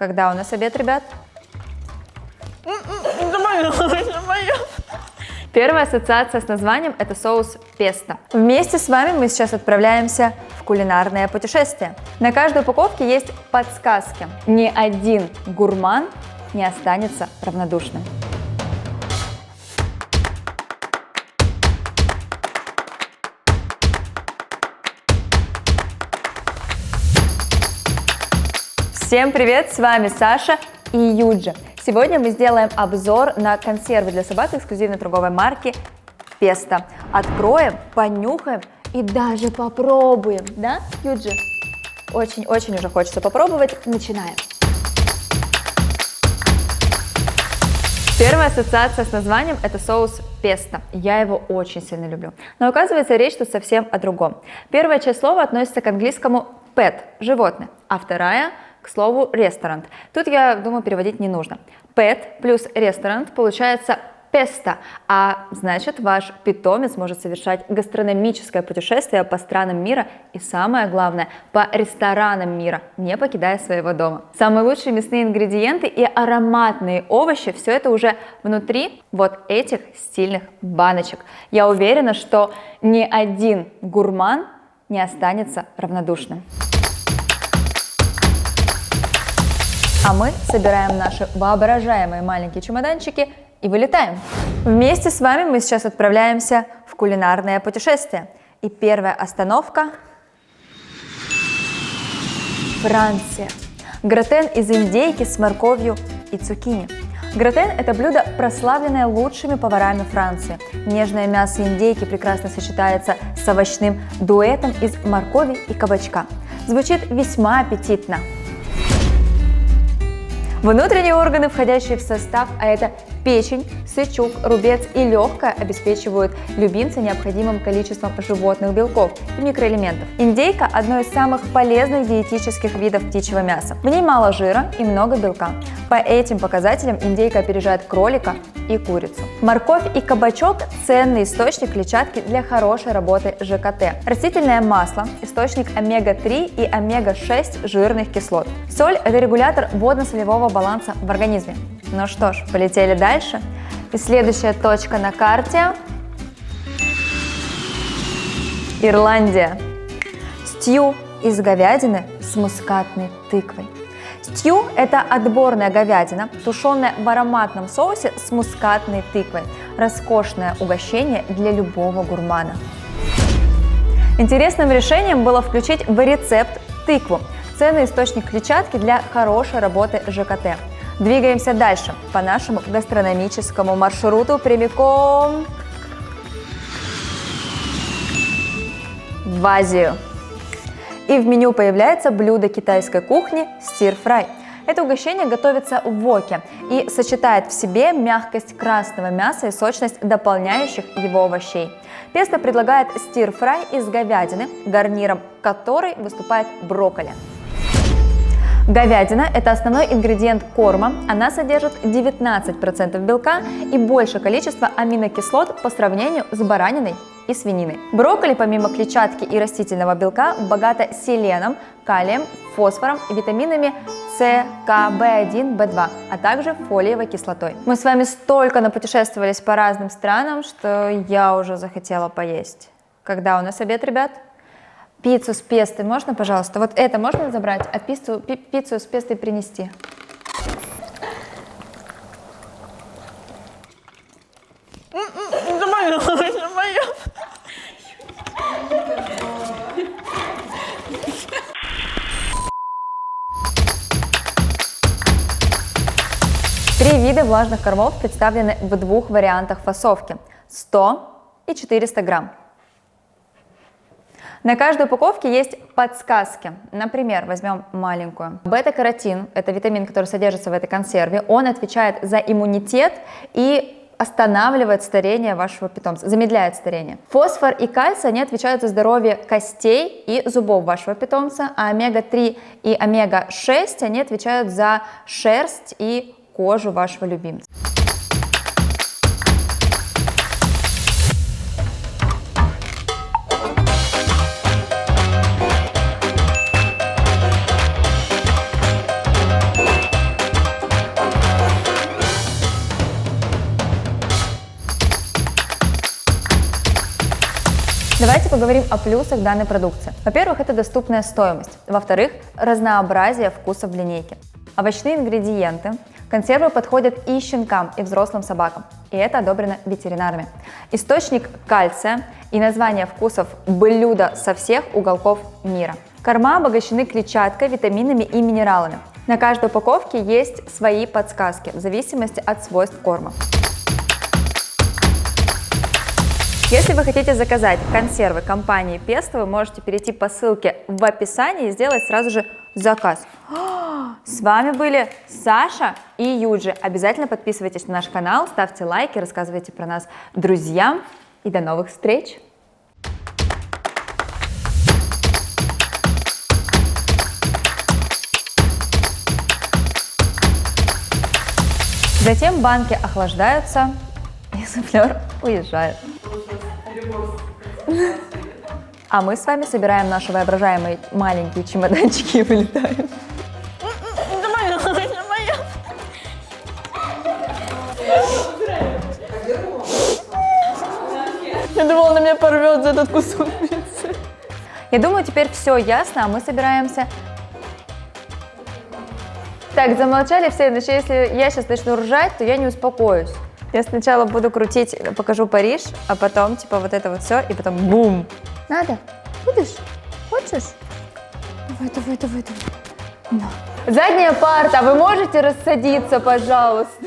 Когда у нас обед, ребят? Первая ассоциация с названием – это соус песто. Вместе с вами мы сейчас отправляемся в кулинарное путешествие. На каждой упаковке есть подсказки. Ни один гурман не останется равнодушным. Всем привет, с вами Саша и Юджи. Сегодня мы сделаем обзор на консервы для собак эксклюзивной торговой марки Песто. Откроем, понюхаем и даже попробуем, да, Юджи? Очень-очень уже хочется попробовать. Начинаем. Первая ассоциация с названием – это соус песто. Я его очень сильно люблю. Но оказывается, речь тут совсем о другом. Первая часть слова относится к английскому pet – животное, а вторая – к слову ресторан. Тут, я думаю, переводить не нужно. Pet плюс ресторан получается песто, а значит, ваш питомец может совершать гастрономическое путешествие по странам мира и, самое главное, по ресторанам мира, не покидая своего дома. Самые лучшие мясные ингредиенты и ароматные овощи – все это уже внутри вот этих стильных баночек. Я уверена, что ни один гурман не останется равнодушным. А мы собираем наши воображаемые маленькие чемоданчики и вылетаем. Вместе с вами мы сейчас отправляемся в кулинарное путешествие. И первая остановка – Франция. Гратен из индейки с морковью и цукини. Гратен – это блюдо, прославленное лучшими поварами Франции. Нежное мясо индейки прекрасно сочетается с овощным дуэтом из моркови и кабачка. Звучит весьма аппетитно. Внутренние органы, входящие в состав, а это печень, сычук, рубец и легкое, обеспечивают любимца необходимым количеством животных белков и микроэлементов. Индейка – одно из самых полезных диетических видов птичьего мяса. В ней мало жира и много белка. По этим показателям индейка опережает кролика и курицу. Морковь и кабачок – ценный источник клетчатки для хорошей работы ЖКТ. Растительное масло – источник омега-3 и омега-6 жирных кислот. Соль – это регулятор водно-солевого баланса в организме. Ну что ж, полетели дальше. И следующая точка на карте – Ирландия. Стью из говядины с мускатной тыквой. Стью – это отборная говядина, тушеная в ароматном соусе с мускатной тыквой. Роскошное угощение для любого гурмана. Интересным решением было включить в рецепт тыкву – ценный источник клетчатки для хорошей работы ЖКТ. Двигаемся дальше по нашему гастрономическому маршруту прямиком в Азию. И в меню появляется блюдо китайской кухни стир-фрай. Это угощение готовится в воке и сочетает в себе мягкость красного мяса и сочность дополняющих его овощей. Песто предлагает стир-фрай из говядины, гарниром которой выступает брокколи. Говядина – это основной ингредиент корма, она содержит 19% белка и большее количество аминокислот по сравнению с бараниной и свининой. Брокколи, помимо клетчатки и растительного белка, богато селеном, калием, фосфором, витаминами С, К, В1, В2, а также фолиевой кислотой. Мы с вами столько напутешествовались по разным странам, что я уже захотела поесть. Когда у нас обед, ребят? Пиццу с песто можно, пожалуйста? Вот это можно забрать, а пиццу с песто принести? Три вида влажных кормов представлены в двух вариантах фасовки – 100 и 400 грамм. На каждой упаковке есть подсказки. Например, возьмем маленькую. Бета-каротин – это витамин, который содержится в этой консерве. Он отвечает за иммунитет и останавливает старение вашего питомца, замедляет старение. Фосфор и кальций, они отвечают за здоровье костей и зубов вашего питомца, а омега-3 и омега-6, они отвечают за шерсть и кожу вашего любимца. Давайте поговорим о плюсах данной продукции. Во-первых, это доступная стоимость. Во-вторых, разнообразие вкусов в линейке. Овощные ингредиенты. Консервы подходят и щенкам, и взрослым собакам. И это одобрено ветеринарами. Источник кальция и название вкусов блюда со всех уголков мира. Корма обогащены клетчаткой, витаминами и минералами. На каждой упаковке есть свои подсказки в зависимости от свойств корма. Если вы хотите заказать консервы компании Pesto, вы можете перейти по ссылке в описании и сделать сразу же заказ. С вами были Саша и Юджи. Обязательно подписывайтесь на наш канал, ставьте лайки, рассказывайте про нас друзьям. И до новых встреч! Затем банки охлаждаются, и суфлер уезжает. А мы с вами собираем наши воображаемые маленькие чемоданчики и вылетаем. Я думала, она меня порвет за этот кусок пиццы. Я думаю, теперь все ясно, а мы собираемся. Так, замолчали все, иначе если я сейчас начну ржать, то я не успокоюсь. Я сначала буду крутить, покажу Париж, а потом типа вот это вот все, и потом бум. Надо? Будешь? Хочешь? Давай. На. Задняя парта, вы можете рассадиться, пожалуйста?